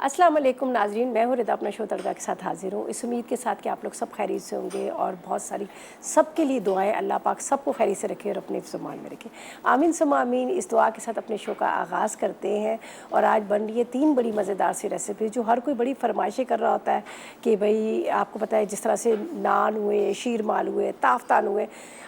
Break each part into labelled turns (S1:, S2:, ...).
S1: अस्सलाम वालेकुम नाज़रीन, मैं हूँ रिदा अपना शो तड़का के साथ हाजिर हूँ। इस उम्मीद के साथ कि आप लोग सब खैरियत से होंगे और बहुत सारी सबके लिए दुआएं, अल्लाह पाक सबको खैरियत से रखे और अपने फ़मान में रखे। आमीन सुम्मा आमीन। इस दुआ के साथ अपने शो का आगाज़ करते हैं और आज बन रही है 3 बड़ी मज़ेदार सी रेसिपी जो हर कोई बड़ी फरमाइशें कर रहा होता है कि भाई आपको पता है जिस तरह से नान हुए, शीरमाल हुए, ताफ़तान हुए,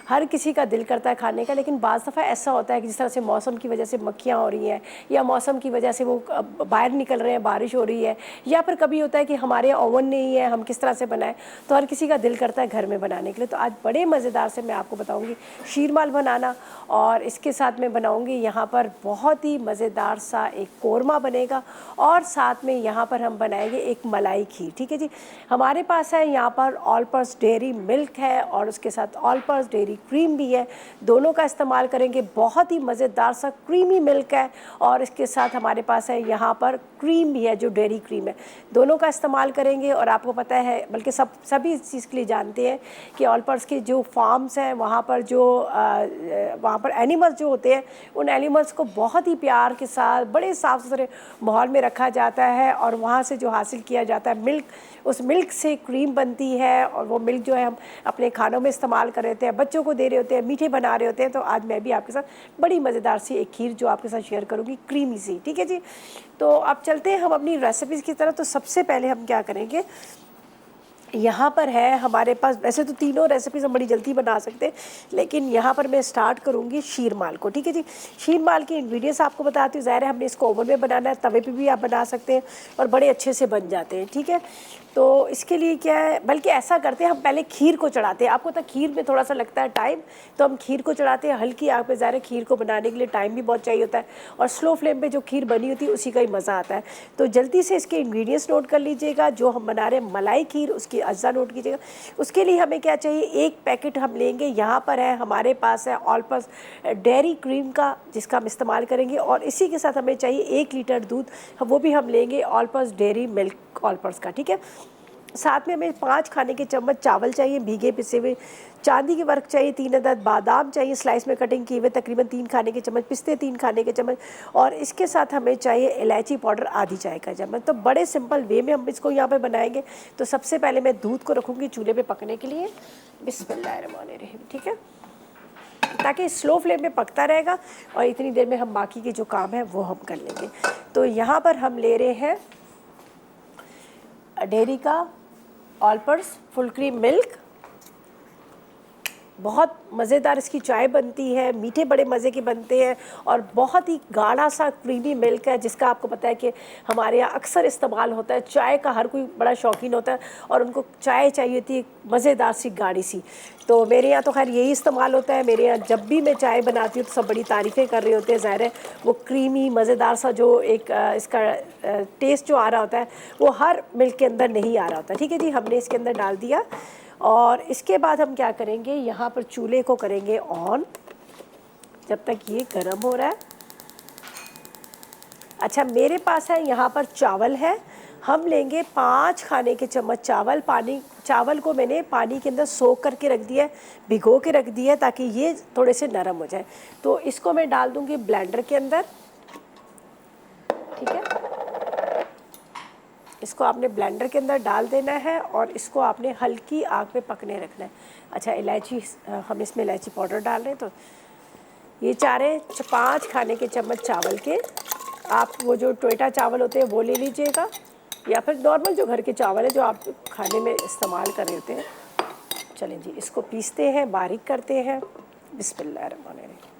S1: हर किसी का दिल करता है खाने का। लेकिन बाज़ दफ़ा ऐसा होता है कि जिस तरह से मौसम की वजह से मक्खियाँ हो रही हैं या मौसम की वजह से वो बाहर निकल रहे हैं, बारिश हो रही है, या फिर कभी होता है कि हमारे ओवन नहीं है, हम किस तरह से बनाएं, तो हर किसी का दिल करता है घर में बनाने के लिए। तो आज बड़े मज़ेदार से मैं आपको बताऊँगी शीरमाल बनाना, और इसके साथ मैं बनाऊँगी यहाँ पर बहुत ही मज़ेदार सा एक कोरमा बनेगा और साथ में यहाँ पर हम बनाएंगे एक मलाई खीर। ठीक है जी, हमारे पास है यहाँ पर ऑल पर्पस डेयरी मिल्क है और उसके साथ ऑल पर्पस डेयरी क्रीम भी है, दोनों का इस्तेमाल करेंगे। बहुत ही मज़ेदार सा क्रीमी मिल्क है और इसके साथ हमारे पास है यहाँ पर क्रीम भी है जो डेयरी क्रीम है, दोनों का इस्तेमाल करेंगे। और आपको पता है, बल्कि सभी इस चीज़ के लिए जानते हैं कि ऑल पर्पस के जो फार्म्स हैं वहाँ पर वहाँ पर एनिमल्स जो होते हैं, उन एनिमल्स को बहुत ही प्यार के साथ बड़े साफ़ सुथरे माहौल में रखा जाता है और वहाँ से जो हासिल किया जाता है मिल्क, उस मिल्क से क्रीम बनती है और वो मिल्क जो है हम अपने खानों में इस्तेमाल कर रहे हैं, बच्चों को दे रहे होते हैं, मीठे बना रहे होते हैं। तो आज मैं भी आपके साथ बड़ी मज़ेदार सी एक खीर जो आपके साथ शेयर करूँगी, क्रीमी सी। ठीक है जी, तो अब चलते हैं हम अपनी रेसिपीज़ की तरफ। तो सबसे पहले हम क्या करेंगे, यहाँ पर है हमारे पास, वैसे तो तीनों रेसिपीज़ हम बड़ी जल्दी बना सकते हैं, लेकिन यहाँ पर मैं स्टार्ट करूँगी शीरमाल को। ठीक है जी, शीरमाल के इंग्रेडिएंट्स आपको बताती हूँ। ज़ाहिर है हमने इसको ओवन में बनाना है, तवे पे भी आप बना सकते हैं और बड़े अच्छे से बन जाते हैं। ठीक है, तो इसके लिए क्या है, बल्कि ऐसा करते हैं हम पहले खीर को चढ़ाते हैं। आपको पता खीर में थोड़ा सा लगता है टाइम, तो हम खीर को चढ़ाते हैं हल्की आग पे। ज़ाहिर है खीर को बनाने के लिए टाइम भी बहुत चाहिए होता है और स्लो फ्लेम पे जो खीर बनी होती है उसी का ही मज़ा आता है। तो जल्दी से इसके इंग्रेडिएंट्स नोट कर लीजिएगा। जो हम बना रहे हैं मलाई खीर, उसकी अज्जा नोट कीजिएगा। उसके लिए हमें क्या चाहिए, एक पैकेट हम लेंगे, यहाँ पर है हमारे पास है ऑल पर्पस डेयरी क्रीम का, जिसका हम इस्तेमाल करेंगे। और इसी के साथ हमें चाहिए 1 लीटर दूध, वो भी हम लेंगे all purpose dairy milk all purpose का। ठीक है, साथ में हमें 5 खाने के चम्मच चावल चाहिए भीगे पिसे हुए, चांदी के वर्क चाहिए 3 अदद, बादाम चाहिए स्लाइस में कटिंग किए हुए तकरीबन 3 खाने के चम्मच, पिस्ते 3 खाने के चम्मच, और इसके साथ हमें चाहिए इलायची पाउडर आधी चाय का चम्मच। तो बड़े सिंपल वे में हम इसको यहाँ पे बनाएंगे। तो सबसे पहले मैं दूध को रखूँगी चूल्हे पे पकने के लिए, बिस्मिल्लाहिर्रहमानिर्रहीम। ठीक है, ताकि स्लो फ्लेम पे पकता रहेगा और इतनी देर में हम बाकी के जो काम है वो हम कर लेंगे। तो यहाँ पर हम ले रहे हैं डेयरी का all purpose full cream milk. बहुत मज़ेदार इसकी चाय बनती है, मीठे बड़े मज़े के बनते हैं और बहुत ही गाढ़ा सा क्रीमी मिल्क है, जिसका आपको पता है कि हमारे यहाँ अक्सर इस्तेमाल होता है। चाय का हर कोई बड़ा शौकीन होता है और उनको चाय चाहिए थी मज़ेदार सी गाढ़ी सी। तो मेरे यहाँ तो खैर यही इस्तेमाल होता है। मेरे यहाँ जब भी मैं चाय बनाती हूँ तो सब बड़ी तारीफ़ें कर रहे होते हैं। ज़ाहिर है वो क्रीमी मज़ेदार सा जो एक इसका टेस्ट जो आ रहा होता है वो हर मिल्क के अंदर नहीं आ रहा होता। ठीक है जी, हमने इसके अंदर डाल दिया और इसके बाद हम क्या करेंगे, यहाँ पर चूल्हे को करेंगे ऑन जब तक ये गर्म हो रहा है। अच्छा, मेरे पास है यहाँ पर चावल है, हम लेंगे 5 खाने के चम्मच चावल। चावल को मैंने पानी के अंदर सोख करके रख दिया है, भिगो के रख दिया है ताकि ये थोड़े से नरम हो जाए। तो इसको मैं डाल दूँगी ब्लेंडर के अंदर। ठीक है, इसको आपने ब्लेंडर के अंदर डाल देना है और इसको आपने हल्की आग पे पकने रखना है। अच्छा, इलायची, हम इसमें इलायची पाउडर डाल रहे हैं। तो ये 5 खाने के चम्मच चावल के, आप वो जो टोयटा चावल होते हैं वो ले लीजिएगा या फिर नॉर्मल जो घर के चावल है जो आप खाने में इस्तेमाल कर रहे होते हैं। चलें जी, इसको पीसते हैं, बारीक करते हैं। बिस्मिल्लाहिर्रहमानिर्रहीम।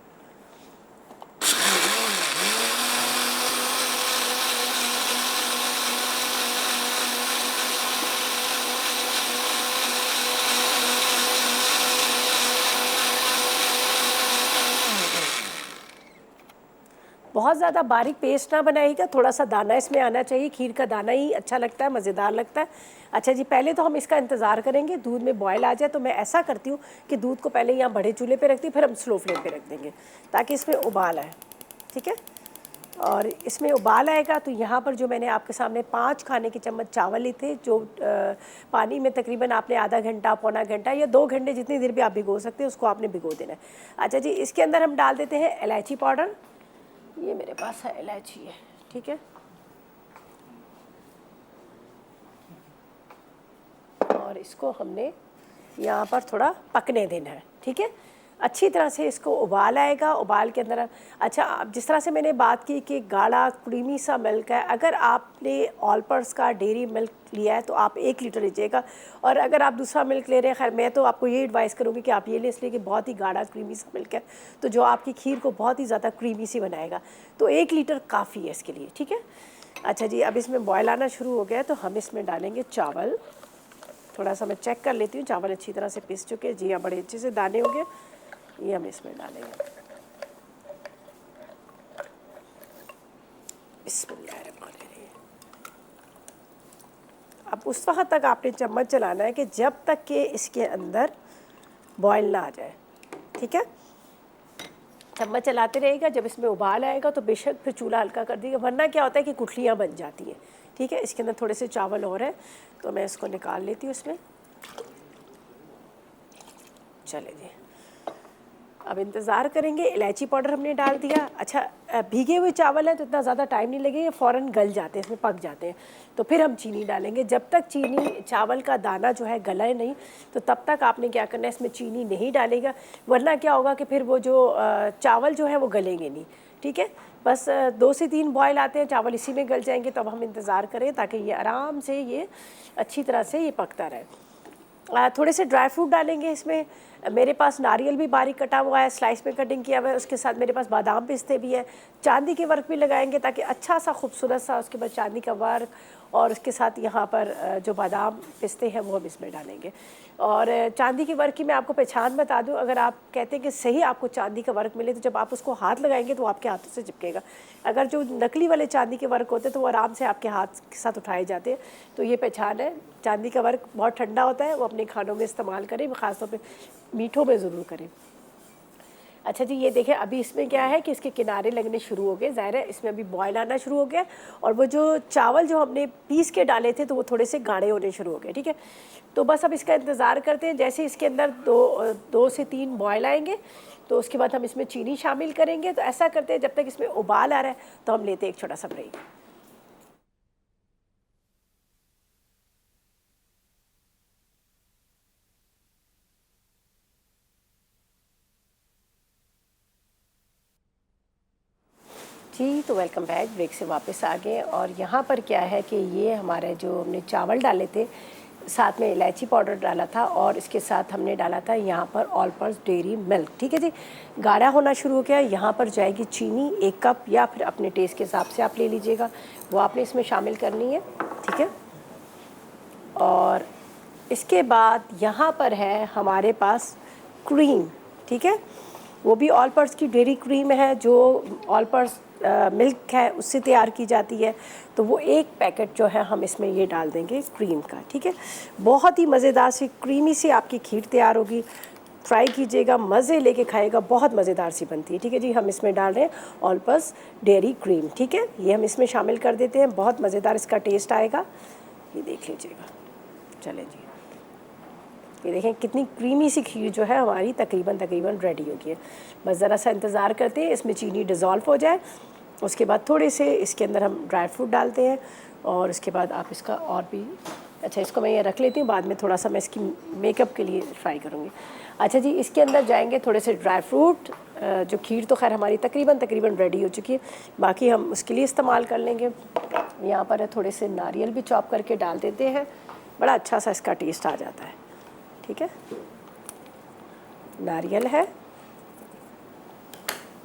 S1: बहुत ज़्यादा बारीक पेस्ट ना बनाइएगा, थोड़ा सा दाना इसमें आना चाहिए। खीर का दाना ही अच्छा लगता है, मज़ेदार लगता है। अच्छा जी, पहले तो हम इसका इंतज़ार करेंगे दूध में बॉयल आ जाए। तो मैं ऐसा करती हूँ कि दूध को पहले यहाँ बड़े चूल्हे पे रखती हूँ, फिर हम स्लो फ्लेम पे रख देंगे ताकि इसमें उबाल आए। ठीक है, और इसमें उबाल आएगा तो यहाँ पर जो मैंने आपके सामने 5 खाने के चम्मच चावल लिए थे, जो पानी में तकरीबन आपने आधा घंटा, पौना घंटा या 2 घंटे, जितनी देर भी आप भिगो सकते हैं, उसको आपने भिगो देना है। अच्छा जी, इसके अंदर हम डाल देते हैं इलायची पाउडर। ये मेरे पास है इलायची है। ठीक है, और इसको हमने यहाँ पर थोड़ा पकने देना है। ठीक है, अच्छी तरह से इसको उबाल आएगा। उबाल के अंदर अच्छा, अब जिस तरह से मैंने बात की कि गाढ़ा क्रीमी सा मिल्क है, अगर आपने ऑलपर्स का डेयरी मिल्क लिया है तो आप 1 लीटर लीजिएगा, और अगर आप दूसरा मिल्क ले रहे हैं, खैर मैं तो आपको ये एडवाइस करूँगी कि आप ये लें, इसलिए कि बहुत ही गाढ़ा क्रीमी सा मिल्क है तो जो आपकी खीर को बहुत ही ज़्यादा क्रीमी सी बनाएगा, तो 1 लीटर काफ़ी है इसके लिए। ठीक है, अच्छा जी, अब इसमें बॉयल आना शुरू हो गया है तो हम इसमें डालेंगे चावल। थोड़ा सा मैं चेक कर लेती हूँ, चावल अच्छी तरह से पिस चुके हैं जी हाँ, बड़े अच्छे से दाने हो गए, ये हम इसमें डालेंगे। बिस्मिल्लाहिर्रहमानिर्रहीम। अब उस वक्त तक आपने चम्मच चलाना है कि जब तक कि इसके अंदर बॉयल ना आ जाए। ठीक है, चम्मच चलाते रहेगा, जब इसमें उबाल आएगा तो बेशक फिर चूल्हा हल्का कर दीजिएगा, वरना क्या होता है कि गुठलियाँ बन जाती हैं। ठीक है, इसके अंदर थोड़े से चावल और हैं तो मैं इसको निकाल लेती हूँ इसमें। चले जी, अब इंतज़ार करेंगे। इलायची पाउडर हमने डाल दिया। अच्छा, भीगे हुए चावल हैं तो इतना ज़्यादा टाइम नहीं लगेगा, फ़ौरन गल जाते हैं, इसमें पक जाते हैं। तो फिर हम चीनी डालेंगे। जब तक चीनी चावल का दाना जो है गला नहीं तो तब तक आपने क्या करना है, इसमें चीनी नहीं डालेगा, वरना क्या होगा कि फिर वो जो चावल जो है वो गलेंगे नहीं। ठीक है, बस 2 से 3 बॉयल आते हैं, चावल इसी में गल जाएंगे, तब हम इंतज़ार करें ताकि ये आराम से ये अच्छी तरह से ये पकता रहे। थोड़े से ड्राई फ्रूट डालेंगे इसमें। मेरे पास नारियल भी बारीक कटा हुआ है, स्लाइस में कटिंग किया हुआ है, उसके साथ मेरे पास बादाम पिस्ते भी हैं। चांदी के वर्क भी लगाएंगे ताकि अच्छा सा खूबसूरत सा उसके बाद चांदी का वर्क, और उसके साथ यहाँ पर जो बादाम पिस्ते हैं वो हम इसमें डालेंगे। और चांदी के वर्क की मैं आपको पहचान बता दूं, अगर आप कहते हैं कि सही आपको चांदी का वर्क मिले तो जब आप उसको हाथ लगाएंगे तो आपके हाथों से चिपकेगा। अगर जो नकली वाले चांदी के वर्क होते हैं तो वो आराम से आपके हाथ के साथ उठाए जाते हैं। तो ये पहचान है, चांदी का वर्क बहुत ठंडा होता है, वो अपने खानों में इस्तेमाल करें, ख़ासतौर पर मीठों में ज़रूर करें। अच्छा जी, ये देखें अभी इसमें क्या है कि इसके किनारे लगने शुरू हो गए, ज़ाहिर है इसमें अभी बॉयल आना शुरू हो गया, और वो जो चावल जो हमने पीस के डाले थे तो वो थोड़े से गाढ़े होने शुरू हो गए। ठीक है, तो बस अब इसका इंतज़ार करते हैं। जैसे इसके अंदर दो से 3 बॉयल आएंगे तो उसके बाद हम इसमें चीनी शामिल करेंगे। तो ऐसा करते हैं, जब तक इसमें उबाल आ रहा है तो हम लेते हैं एक छोटा सा ब्रेक। जी, तो वेलकम बैक, ब्रेक से वापस आ गए। और यहाँ पर क्या है कि ये हमारे जो हमने चावल डाले थे, साथ में इलायची पाउडर डाला था, और इसके साथ हमने डाला था यहाँ पर ऑल पर्पस डेयरी मिल्क। ठीक है जी, गाढ़ा होना शुरू हो गया। यहाँ पर जाएगी चीनी 1 कप, या फिर अपने टेस्ट के हिसाब से आप ले लीजिएगा, वो आपने इसमें शामिल करनी है। ठीक है, और इसके बाद यहाँ पर है हमारे पास क्रीम। ठीक है, वो भी ऑल पर्पस की डेयरी क्रीम है, जो ऑल पर्पस मिल्क है उससे तैयार की जाती है। तो वो 1 पैकेट जो है हम इसमें ये डाल देंगे क्रीम का। ठीक है, बहुत ही मज़ेदार सी क्रीमी सी आपकी खीर तैयार होगी। ट्राई कीजिएगा, मज़े लेके खाएगा, बहुत मज़ेदार सी बनती है। ठीक है जी, हम इसमें डाल रहे हैं ऑल पर्पस डेयरी क्रीम। ठीक है, ये हम इसमें शामिल कर देते हैं, बहुत मज़ेदार इसका टेस्ट आएगा, ये देख लीजिएगा। चलें जी, ये देखें कितनी क्रीमी सी खीर जो है हमारी तकरीबन रेडी हो गई है। बस ज़रा सा इंतज़ार करते हैं इसमें चीनी डिज़ोल्व हो जाए, उसके बाद थोड़े से इसके अंदर हम ड्राई फ्रूट डालते हैं, और उसके बाद आप इसका और भी, अच्छा इसको मैं ये रख लेती हूँ, बाद में थोड़ा सा मैं इसकी मेकअप के लिए फ्राई करूँगी। अच्छा जी, इसके अंदर जाएंगे थोड़े से ड्राई फ्रूट। जो खीर तो खैर हमारी तकरीबन रेडी हो चुकी है, बाकी हम उसके लिए इस्तेमाल कर लेंगे। यहाँ पर थोड़े से नारियल भी चॉप करके डाल देते हैं, बड़ा अच्छा सा इसका टेस्ट आ जाता है। ठीक है, नारियल है,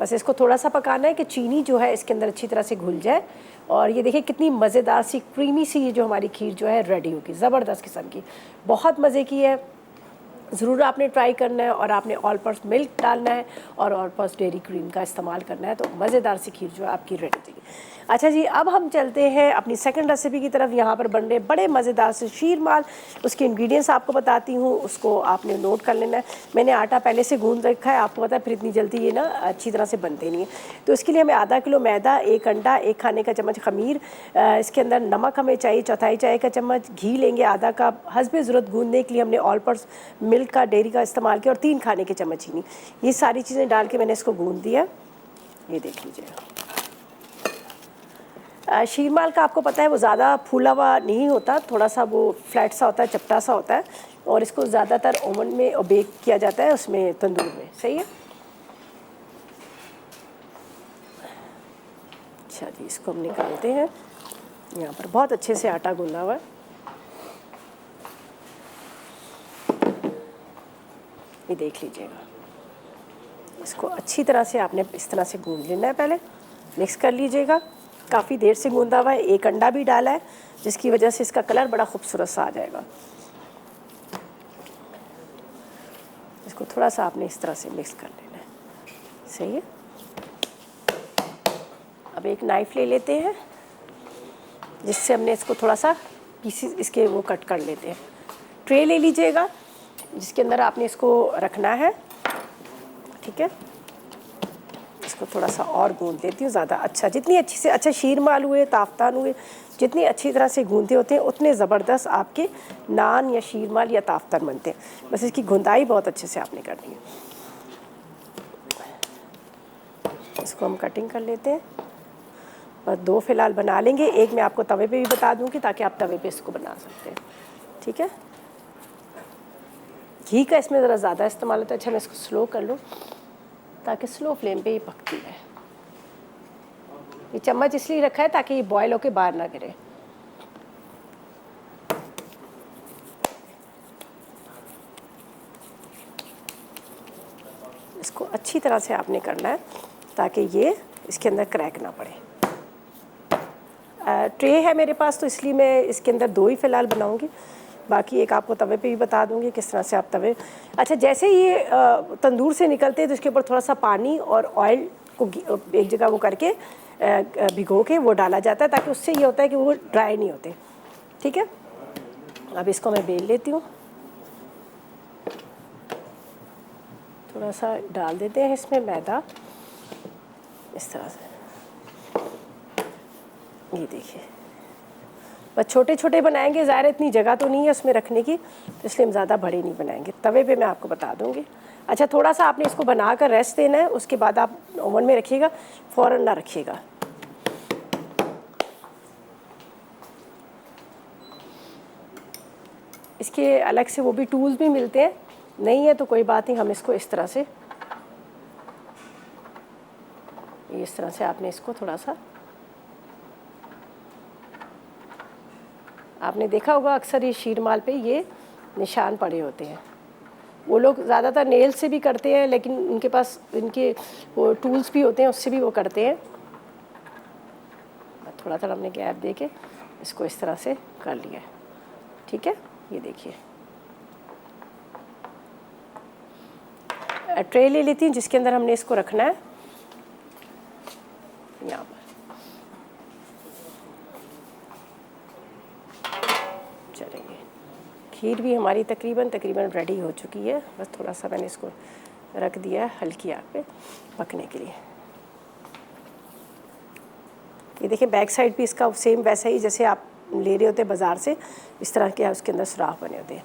S1: बस इसको थोड़ा सा पकाना है कि चीनी जो है इसके अंदर अच्छी तरह से घुल जाए। और ये देखिए कितनी मज़ेदार सी क्रीमी सी ये जो हमारी खीर जो है रेडी होगी, ज़बरदस्त किस्म की, बहुत मज़े की है। ज़रूर आपने ट्राई करना है, और आपने ऑल पर्पस मिल्क डालना है और ऑल पर्पस डेयरी क्रीम का इस्तेमाल करना है, तो मज़ेदार सी खीर जो है आपकी रेडी हो जाएगी। अच्छा जी, अब हम चलते हैं अपनी सेकंड रेसिपी की तरफ। यहाँ पर बन रहे बड़े मज़ेदार से शीरमाल। उसके इंग्रेडिएंट्स आपको बताती हूँ, उसको आपने नोट कर लेना है। मैंने आटा पहले से गूंद रखा है, आपको पता है फिर इतनी जल्दी ये ना अच्छी तरह से बनते नहीं है। तो इसके लिए हमें आधा किलो मैदा, 1 अंडा, 1 खाने का चम्मच खमीर, इसके अंदर नमक हमें चाहिए 1/4 चाय का चम्मच, घी लेंगे आधा कप, हस्बे ज़रूरत गूंदने के लिए हमने ऑल पर्पस मिल्क का डेयरी का इस्तेमाल किया, और 3 खाने के चम्मच चीनी। ये सारी चीज़ें डाल के मैंने इसको गूंद दिया, ये देख लीजिएगा। शीरमाल का आपको पता है वो ज़्यादा फूला हुआ नहीं होता, थोड़ा सा वो फ्लैट सा होता है, चपटा सा होता है, और इसको ज़्यादातर ओवन में बेक किया जाता है, उसमें तंदूर में। सही है। अच्छा जी, इसको हम निकालते हैं। यहाँ पर बहुत अच्छे से आटा गूंदा हुआ है। ये देख लीजिएगा, इसको अच्छी तरह से आपने इस तरह से गूंद लेना है। पहले मिक्स कर लीजिएगा। काफ़ी देर से गूंदा हुआ है, एक अंडा भी डाला है जिसकी वजह से इसका कलर बड़ा खूबसूरत सा आ जाएगा। इसको थोड़ा सा आपने इस तरह से मिक्स कर लेना है। सही है। अब एक नाइफ़ ले लेते हैं जिससे हमने इसको थोड़ा सा पीसेस इसके वो कट कर लेते हैं। ट्रे ले लीजिएगा जिसके अंदर आपने इसको रखना है। ठीक है। इसको थोड़ा सा और गूंद लेती हूँ ज़्यादा अच्छा, जितनी अच्छी से अच्छा शीरमाल हुए, ताफ्तान हुए, जितनी अच्छी तरह से गूंदते होते हैं उतने ज़बरदस्त आपके नान या शीरमाल या ताफ्तान बनते हैं। बस इसकी गुंदाई बहुत अच्छे से आपने करनी है। इसको हम कटिंग कर लेते हैं। बस 2 फ़िलहाल बना लेंगे, एक मैं आपको तवे पे भी बता दूँगी ताकि आप तवे पे इसको बना सकते हैं। ठीक है। घी का इसमें ज़रा ज़्यादा इस्तेमाल होता है। अच्छा, मैं इसको स्लो कर लूँ ताकि स्लो फ्लेम पे ये पकती है। ये चम्मच इसलिए रखा है ताकि ये बॉयल होके बाहर ना गिरे। इसको अच्छी तरह से आपने करना है ताकि ये इसके अंदर क्रैक ना पड़े। ट्रे है मेरे पास तो इसलिए मैं इसके अंदर 2 ही फ़िलहाल बनाऊंगी, बाकी एक आपको तवे पे भी बता दूंगी किस तरह से आप तवे। अच्छा, जैसे ये तंदूर से निकलते हैं तो इसके ऊपर थोड़ा सा पानी और ऑयल को एक जगह वो करके भिगो के वो डाला जाता है ताकि उससे ये होता है कि वो ड्राई नहीं होते। ठीक है। अब इसको मैं बेल लेती हूँ। थोड़ा सा डाल देते हैं इसमें मैदा इस तरह से। ये देखिए, बस छोटे छोटे बनाएंगे, ज़ाहिर इतनी जगह तो नहीं है उसमें रखने की, तो इसलिए हम ज़्यादा बड़े नहीं बनाएंगे। तवे पे मैं आपको बता दूंगी। अच्छा, थोड़ा सा आपने इसको बनाकर रेस्ट देना है, उसके बाद आप ओवन में रखिएगा, फ़ौरन ना रखिएगा। इसके अलग से वो भी टूल्स भी मिलते हैं, नहीं है तो कोई बात नहीं, हम इसको इस तरह से, इस तरह से आपने इसको थोड़ा सा, आपने देखा होगा अक्सर ये शीरमाल पे ये निशान पड़े होते हैं। वो लोग ज़्यादातर नेल से भी करते हैं, लेकिन उनके पास इनके वो टूल्स भी होते हैं, उससे भी वो करते हैं। थोड़ा थोड़ा हमने गैप दे के इसको इस तरह से कर लिया है। ठीक है। ये देखिए, ट्रे ले लेती हूँ जिसके अंदर हमने इसको रखना है। यहाँ पर चलेंगे। खीर भी हमारी तकरीबन रेडी हो चुकी है, बस थोड़ा सा मैंने इसको रख दिया है हल्की आग पे पकने के लिए। ये देखिए, बैक साइड भी इसका सेम वैसा ही जैसे आप ले रहे होते हैं बाज़ार से, इस तरह के उसके अंदर सुराख बने होते हैं।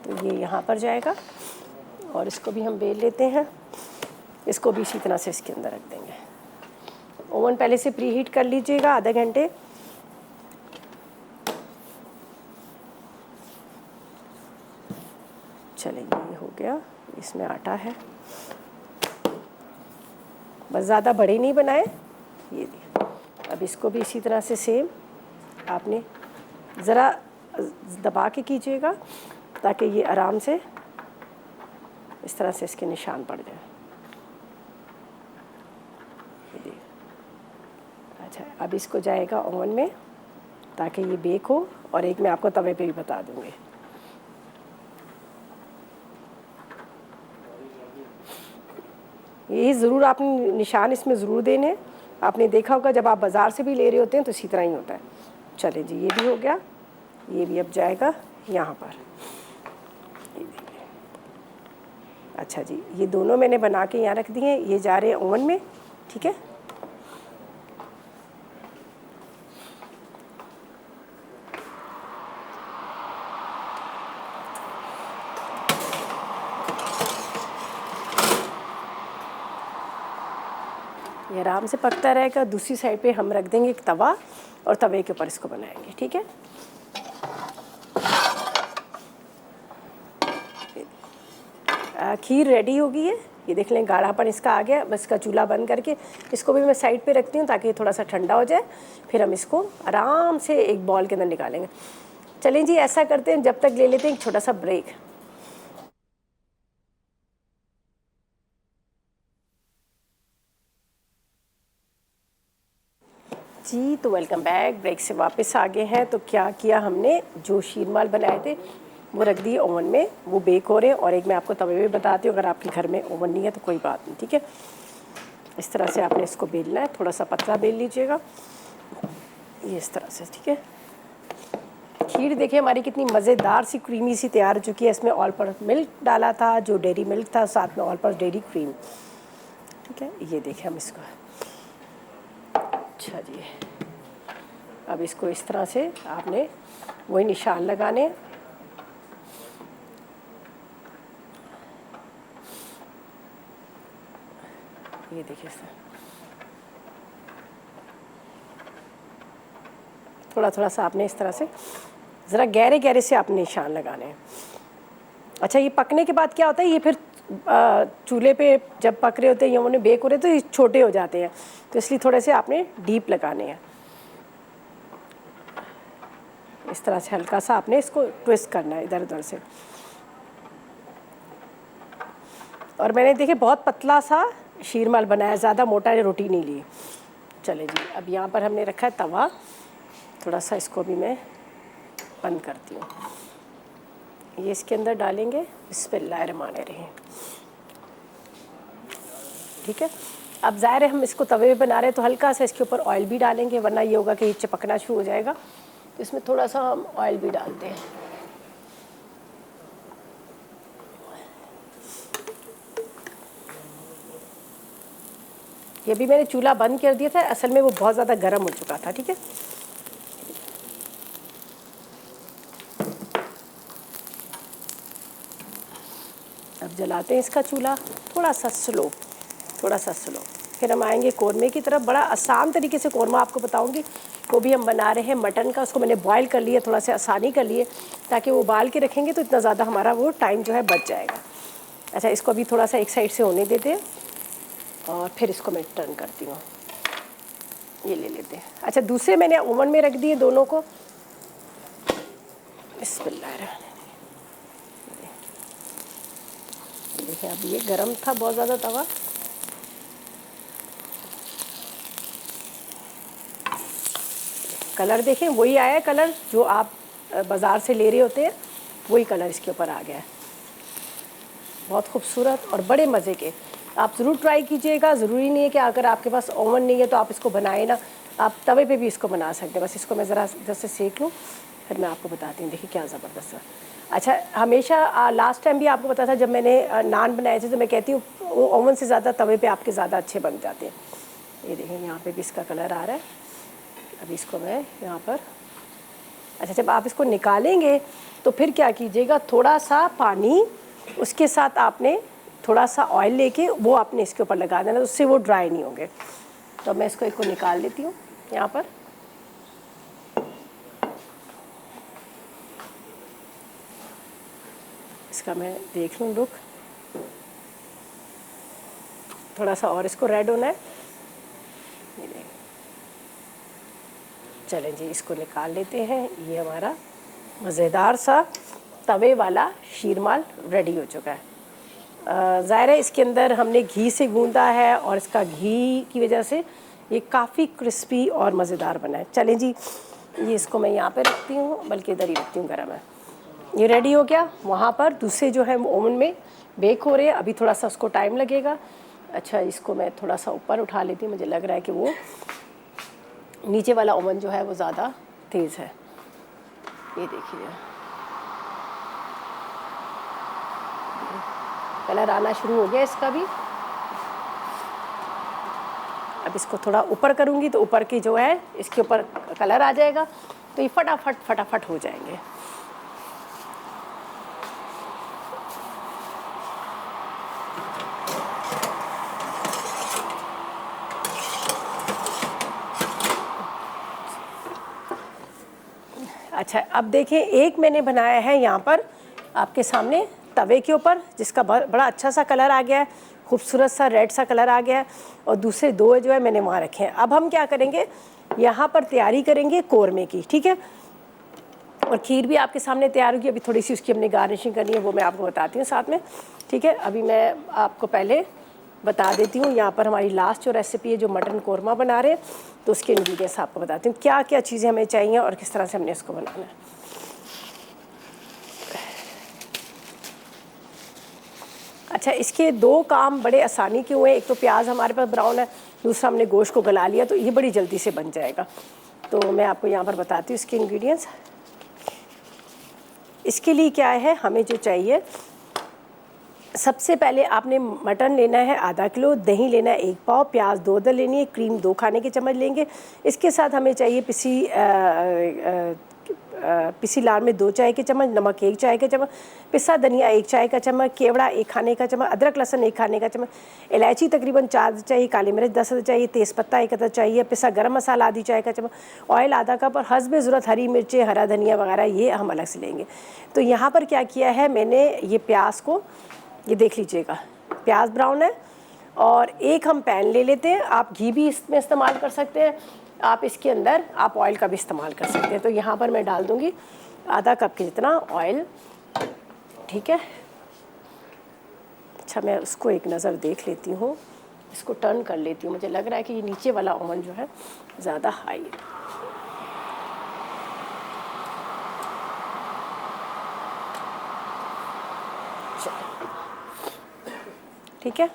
S1: तो ये यहाँ पर जाएगा और इसको भी हम बेल लेते हैं। इसको भी इसी तरह से इसके अंदर रख देंगे। ओवन पहले से प्री हीट कर लीजिएगा आधे घंटे। चलेंगे, ये हो गया। इसमें आटा है, बस ज़्यादा बड़े नहीं बनाए। ये देखिए, अब इसको भी इसी तरह से सेम आपने ज़रा दबा के कीजिएगा ताकि ये आराम से इस तरह से इसके निशान पड़ जाए। ये देखिए। अच्छा, अब इसको जाएगा ओवन में ताकि ये बेक हो, और एक मैं आपको तवे पे भी बता दूँगी। ये ज़रूर आपने निशान इसमें ज़रूर देने। आपने देखा होगा जब आप बाज़ार से भी ले रहे होते हैं तो इसी तरह ही होता है। चलें जी, ये भी हो गया। ये भी अब जाएगा यहाँ पर। ये देखिए। अच्छा जी, ये दोनों मैंने बना के यहाँ रख दिए हैं, ये जा रहे हैं ओवन में। ठीक है। ये आराम से पकता रहेगा। दूसरी साइड पे हम रख देंगे एक तवा, और तवे के ऊपर इसको बनाएंगे, ठीक है। खीर रेडी हो गई है, ये देख लें गाढ़ापन इसका आ गया। बस इसका चूल्हा बंद करके इसको भी मैं साइड पे रखती हूँ ताकि थोड़ा सा ठंडा हो जाए, फिर हम इसको आराम से एक बॉल के अंदर निकालेंगे। चलें जी, ऐसा करते हैं, जब तक ले लेते हैं एक छोटा सा ब्रेक। जी तो वेलकम बैक, ब्रेक से वापस आ गए हैं। तो क्या किया हमने, जो शीरमाल बनाए थे वो रख दिए ओवन में, वो बेक हो रहे हैं। और एक मैं आपको तवे भी बताती हूँ, अगर आपके घर में ओवन नहीं है तो कोई बात नहीं, ठीक है। इस तरह से आपने इसको बेलना है, थोड़ा सा पतला बेल लीजिएगा, ये इस तरह से, ठीक है। खीर देखिए हमारी कितनी मज़ेदार सी क्रीमी सी तैयार हो चुकी है। इसमें ऑल पर्पस मिल्क डाला था, जो डेयरी मिल्क था, साथ में ऑल पर्पस डेयरी क्रीम, ठीक है। ये देखें हम इसको, अच्छा जी। अब इसको इस तरह से आपने वही निशान लगाने, ये देखिए सर, थोड़ा थोड़ा सा आपने इस तरह से ज़रा गहरे गहरे से आपने निशान लगाने हैं। अच्छा, ये पकने के बाद क्या होता है, ये फिर चूल्हे पे जब पक रहे होते हैं या उन्हें बेक हो रहे तो ये छोटे हो जाते हैं, तो इसलिए थोड़े से आपने डीप लगाने हैं। इस तरह से हल्का सा आपने इसको ट्विस्ट करना है इधर उधर से। और मैंने देखिए बहुत पतला सा शीरमाल बनाया, ज़्यादा मोटा रोटी नहीं ली। चले जी, अब यहाँ पर हमने रखा है तवा, थोड़ा सा इसको भी मैं बंद करती हूँ। ये इसके अंदर डालेंगे, बिस्मिल्लाहिर्रहमानिर्रहीम, ठीक है। अब ज़ाहिर है हम इसको तवे पे बना रहे हैं तो हल्का सा इसके ऊपर ऑयल भी डालेंगे, वरना ये होगा कि ये चिपकना शुरू हो जाएगा। तो इसमें थोड़ा सा हम ऑयल भी डालते हैं। ये भी मैंने चूल्हा बंद कर दिया था, असल में वो बहुत ज़्यादा गर्म हो चुका था, ठीक है। अब जलाते हैं इसका चूल्हा थोड़ा सा स्लो, थोड़ा सा स्लो। फिर हम आएंगे कौरमे की तरफ। बड़ा आसान तरीके से कौरमा आपको बताऊंगी, वो भी हम बना रहे हैं मटन का। उसको मैंने बॉयल कर लिया, थोड़ा सा आसानी कर लिए, ताकि वो उबाल के रखेंगे तो इतना ज़्यादा हमारा वो टाइम जो है बच जाएगा। अच्छा, इसको अभी थोड़ा सा एक साइड से होने देते हैं और फिर इसको मैं टर्न करती हूँ। ये ले लेते हैं। अच्छा, दूसरे मैंने ओवन में रख दिए दोनों को। बिस्मिल्लाह, देखिए अब ये गरम था बहुत ज़्यादा तवा। कलर देखें, वही आया है कलर जो आप बाज़ार से ले रहे होते हैं, वही कलर इसके ऊपर आ गया है। बहुत खूबसूरत और बड़े मज़े के। आप ज़रूर ट्राई कीजिएगा। ज़रूरी नहीं है कि अगर आपके पास ओवन नहीं है तो आप इसको बनाए ना, आप तवे पे भी इसको बना सकते हैं। बस इसको मैं ज़रा जैसे सेक लूँ, फिर मैं आपको बताती हूँ। देखिए क्या ज़बरदस्त है। अच्छा, हमेशा लास्ट टाइम भी आपको पता था जब मैंने नान बनाए थे तो मैं कहती हूँ वो ओवन से ज़्यादा तवे पे आपके ज़्यादा अच्छे बन जाते हैं। ये देखें यहाँ पे भी इसका कलर आ रहा है। अभी इसको मैं यहाँ पर, अच्छा जब आप इसको निकालेंगे तो फिर क्या कीजिएगा, थोड़ा सा पानी, उसके साथ आपने थोड़ा सा ऑयल लेके वो आपने इसके ऊपर लगा देना, उससे वो ड्राई नहीं होंगे। तो मैं इसको एक को निकाल लेती हूँ यहाँ पर। इसका मैं देख लूँ लुक, थोड़ा सा और इसको रेड होना है। चलें जी, इसको निकाल लेते हैं। ये हमारा मज़ेदार सा तवे वाला शीरमाल रेडी हो चुका है। ज़ाहिर है इसके अंदर हमने घी से गूंदा है और इसका घी की वजह से ये काफ़ी क्रिस्पी और मज़ेदार बना है। चलें जी, ये इसको मैं यहाँ पे रखती हूँ, बल्कि इधर ही रखती हूँ, गर्म है। ये रेडी हो गया। वहाँ पर दूसरे जो है ओवन में बेक हो रहे हैं, अभी थोड़ा सा उसको टाइम लगेगा। अच्छा, इसको मैं थोड़ा सा ऊपर उठा लेती हूँ, मुझे लग रहा है कि वो नीचे वाला ओवन जो है वो ज़्यादा तेज़ है। ये देखिए कलर आना शुरू हो गया इसका भी। अब इसको थोड़ा ऊपर करूँगी तो ऊपर की जो है इसके ऊपर कलर आ जाएगा, तो ये फटाफट फटाफट हो जाएंगे। अच्छा, अब देखें, एक मैंने बनाया है यहाँ पर आपके सामने तवे के ऊपर, जिसका बड़ा अच्छा सा कलर आ गया है, खूबसूरत सा रेड सा कलर आ गया है, और दूसरे दो जो है मैंने वहाँ रखे हैं। अब हम क्या करेंगे, यहाँ पर तैयारी करेंगे कौरमे की, ठीक है। और खीर भी आपके सामने तैयार होगी, अभी थोड़ी सी उसकी हमने गार्निशिंग करनी है, वो मैं आपको बताती हूँ साथ में, ठीक है। अभी मैं आपको पहले बता देती हूँ, यहाँ पर हमारी लास्ट जो रेसिपी है, जो मटन कौरमा बना रहे हैं, तो उसके इंग्रीडिएंट्स आपको बताती हूँ क्या क्या चीज़ें हमें चाहिए और किस तरह से हमने इसको बनाना है। अच्छा, इसके दो काम बड़े आसानी के हुए हैं। एक तो प्याज हमारे पास ब्राउन है, दूसरा हमने गोश्त को गला लिया, तो ये बड़ी जल्दी से बन जाएगा। तो मैं आपको यहाँ पर बताती हूँ इसके इंग्रेडिएंट्स। इसके लिए क्या है, हमें जो चाहिए, सबसे पहले आपने मटन लेना है आधा किलो, दही लेना है 1 पाव, प्याज 2 अदद लेनी है, क्रीम 2 खाने के चम्मच लेंगे। इसके साथ हमें चाहिए पिसी लाल मिर्च 2 चाय के चम्मच, नमक 1 चाय का चम्मच, पिसा धनिया 1 चाय का चम्मच, केवड़ा 1 खाने का चम्मच, अदरक लहसुन 1 खाने का चम्मच, इलायची तकरीबन 4 अदद चाहिए, काली मिर्च 10 अदद चाहिए, तेज़पत्ता 1 अदद चाहिए, पिसा गरम मसाला आधी चाय का चम्मच, ऑयल आधा कप, और हस्ब ज़रूरत हरी मिर्चें, हरा धनिया वगैरह ये हम अलग से लेंगे। तो यहाँ पर क्या किया है मैंने, ये प्याज को, ये देख लीजिएगा, प्याज ब्राउन है। और एक हम पैन ले लेते हैं, आप घी भी इसमें इस्तेमाल कर सकते हैं, आप इसके अंदर आप ऑयल का भी इस्तेमाल कर सकते हैं। तो यहाँ पर मैं डाल दूँगी आधा कप के जितना ऑयल, ठीक है। अच्छा, मैं उसको एक नज़र देख लेती हूँ, इसको टर्न कर लेती हूँ, मुझे लग रहा है कि ये नीचे वाला ओवन जो है ज़्यादा हाई है। ठीक है।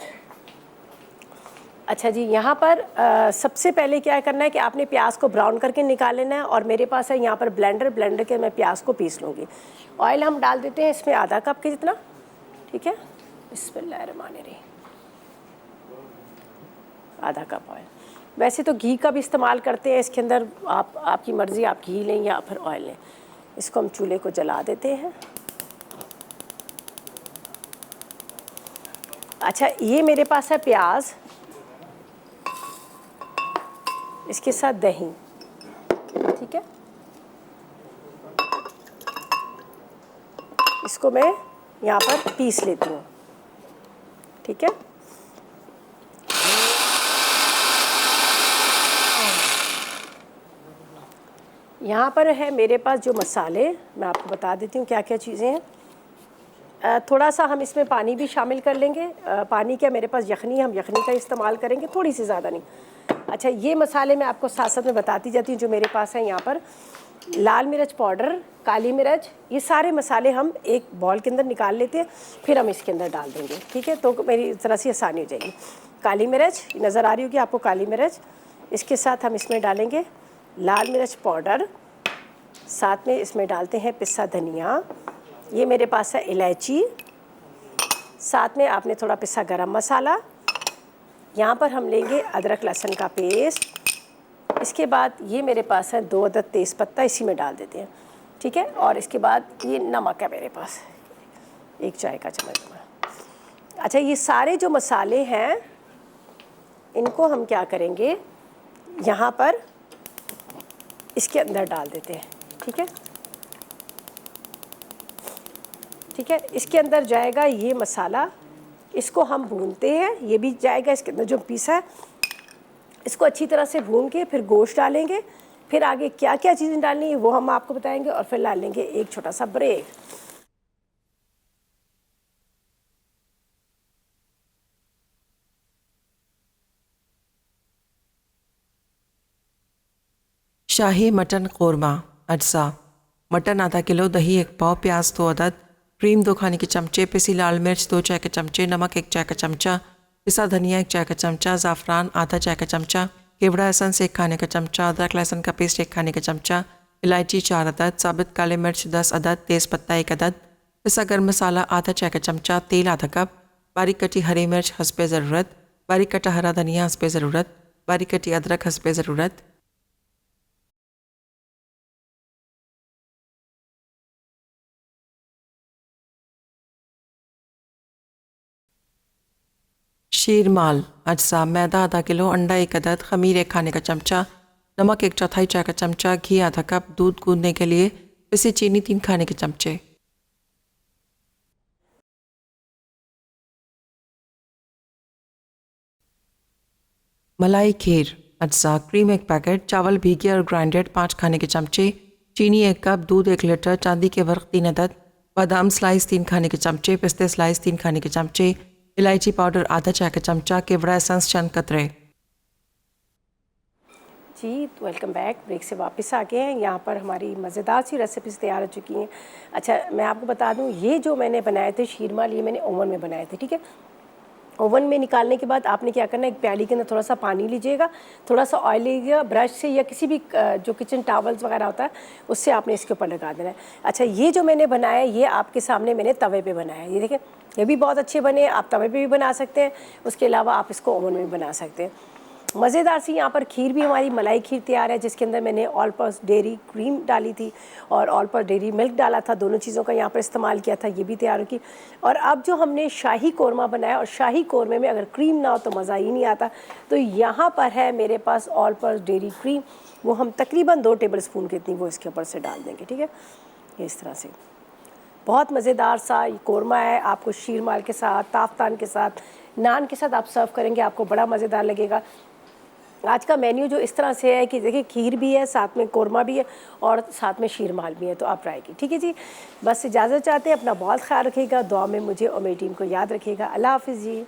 S1: अच्छा जी, यहाँ पर सबसे पहले क्या करना है कि आपने प्याज को ब्राउन करके निकाल लेना है, और मेरे पास है यहाँ पर ब्लेंडर के मैं प्याज को पीस लूँगी। ऑयल हम डाल देते हैं इसमें आधा कप के जितना, ठीक है। बिस्मिल्लाहिर्रहमानिर्रहीम, आधा कप ऑयल। वैसे तो घी का भी इस्तेमाल करते हैं इसके अंदर, आपकी मर्ज़ी, आप घी लें या फिर ऑयल लें। इसको हम चूल्हे को जला देते हैं। अच्छा, ये मेरे पास है प्याज, इसके साथ दही, ठीक है। इसको मैं यहाँ पर पीस लेती हूँ, ठीक है। यहाँ पर है मेरे पास जो मसाले, मैं आपको बता देती हूँ क्या क्या चीज़ें हैं। थोड़ा सा हम इसमें पानी भी शामिल कर लेंगे। पानी क्या, मेरे पास यखनी, हम यखनी का इस्तेमाल करेंगे, थोड़ी सी, ज़्यादा नहीं। अच्छा, ये मसाले मैं आपको साथ साथ में बताती जाती हूँ जो मेरे पास है। यहाँ पर लाल मिर्च पाउडर, काली मिर्च, ये सारे मसाले हम एक बॉल के अंदर निकाल लेते हैं, फिर हम इसके अंदर डाल देंगे, ठीक है। तो मेरी ज़रा सी आसानी हो जाएगी। काली मिर्च नज़र आ रही होगी आपको, काली मिर्च। इसके साथ हम इसमें डालेंगे लाल मिर्च पाउडर, साथ में इसमें डालते हैं पिसा धनिया, ये मेरे पास है इलायची, साथ में आपने थोड़ा पिसा गरम मसाला। यहाँ पर हम लेंगे अदरक लहसुन का पेस्ट। इसके बाद ये मेरे पास है 2 अदद तेज़पत्ता, इसी में डाल देते हैं, ठीक है। और इसके बाद ये नमक है मेरे पास 1 चाय का चम्मच। अच्छा, ये सारे जो मसाले हैं इनको हम क्या करेंगे, यहाँ पर इसके अंदर डाल देते हैं, ठीक है, ठीक है। इसके अंदर जाएगा ये मसाला, इसको हम भूनते हैं, ये भी जाएगा इसके अंदर जो पीसा है, इसको अच्छी तरह से भून के फिर गोश्त डालेंगे। फिर आगे क्या क्या चीज़ें डालनी है वो हम आपको बताएंगे, और फिर डाल लेंगे एक छोटा सा ब्रेक।
S2: शाही मटन कौरमा अज्जा: मटन आधा किलो, दही 1 पाव, प्याज 2 अदद, क्रीम 2 खाने के चमचे, पिसी लाल मिर्च 2 चाय के चमचे, नमक 1 चाय का चमचा, पिसा धनिया 1 चाय का चमचा, ज़ाफ़रान आधा चाय का चमचा, केवड़ा एसेंस 1 खाने का चमचा, अदरक लहसुन का पेस्ट 1 खाने का चमचा, इलायची 4 अदद, साबित काले मिर्च 10 अदद, तेज़पत्ता 1 अदद, पिसा गर्म मसाला आधा चाय का चमचा, तेल आधा कप, बारीक कटी हरी मिर्च हस्बे ज़रूरत, बारीक कटा हरा धनिया हस्बे ज़रूरत, बारीक कटी अदरक हस्बे ज़रूरत। शीरमाल अज्जा: मैदा आधा किलो, अंडा 1 अदद, खमीर 1 खाने का चमचा, नमक 1/4 चाय का चमचा, घी आधा कप, दूध गूंदने के लिए पिसी चीनी 3 खाने के चमचे। मलाई खीर अज्जा, क्रीम 1 पैकेट, चावल भीगे और ग्राइंडेड 5 खाने के चमचे, चीनी 1 कप, दूध 1 लीटर, चांदी के वर्क 3 अदद, बादाम स्लाइस 3 खाने के चमचे, पिस्ते स्लाइस 3 खाने के चमचे, इलायची पाउडर आधा चाय का चमचा, केवड़ा एसेंस चंद कतरे।
S1: जी वेलकम बैक। ब्रेक से वापस आ गए हैं। यहाँ पर हमारी मज़ेदार सी रेसिपीज़ तैयार हो चुकी हैं। अच्छा मैं आपको बता दूँ, ये जो मैंने बनाए थे शीरमाल, ये मैंने ओवन में बनाए थे, ठीक है। ओवन में निकालने के बाद आपने क्या करना है, एक प्याली के अंदर थोड़ा सा पानी लीजिएगा, थोड़ा सा ऑयल लीजिएगा, ब्रश से या किसी भी जो किचन टॉवल्स वगैरह होता है उससे आपने इसके ऊपर लगा देना है। अच्छा ये जो मैंने बनाया है ये आपके सामने मैंने तवे पे बनाया है। ये देखें, ये भी बहुत अच्छे बने, आप तवे पे भी बना सकते हैं, उसके अलावा आप इसको ओवन में भी बना सकते हैं। मज़ेदार सी यहाँ पर खीर भी हमारी मलाई खीर तैयार है, जिसके अंदर मैंने ऑल पर्पस डेयरी क्रीम डाली थी और ऑल पर्पस डेयरी मिल्क डाला था, दोनों चीज़ों का यहाँ पर इस्तेमाल किया था, ये भी तैयार होगी। और अब जो हमने शाही कोरमा बनाया, और शाही कोरमे में अगर क्रीम ना हो तो मज़ा ही नहीं आता, तो यहाँ पर है मेरे पास ऑल पर्पस डेयरी क्रीम, वो हम तकरीबन 2 टेबल स्पून कितनी वो इसके ऊपर से डाल देंगे, ठीक है। इस तरह से बहुत मज़ेदार सा कोरमा है। आपको शीरमाल के साथ, ताफ्तान के साथ, नान के साथ आप सर्व करेंगे, आपको बड़ा मज़ेदार लगेगा। आज का मेन्यू जो इस तरह से है कि देखिए खीर भी है, साथ में कोरमा भी है और साथ में शीरमाल भी है, तो आप ट्राई की, ठीक है जी। बस इजाज़त चाहते हैं, अपना बहुत ख्याल रखिएगा, दुआ में मुझे और मेरी टीम को याद रखिएगा। अल्लाह हाफ़िज़ जी।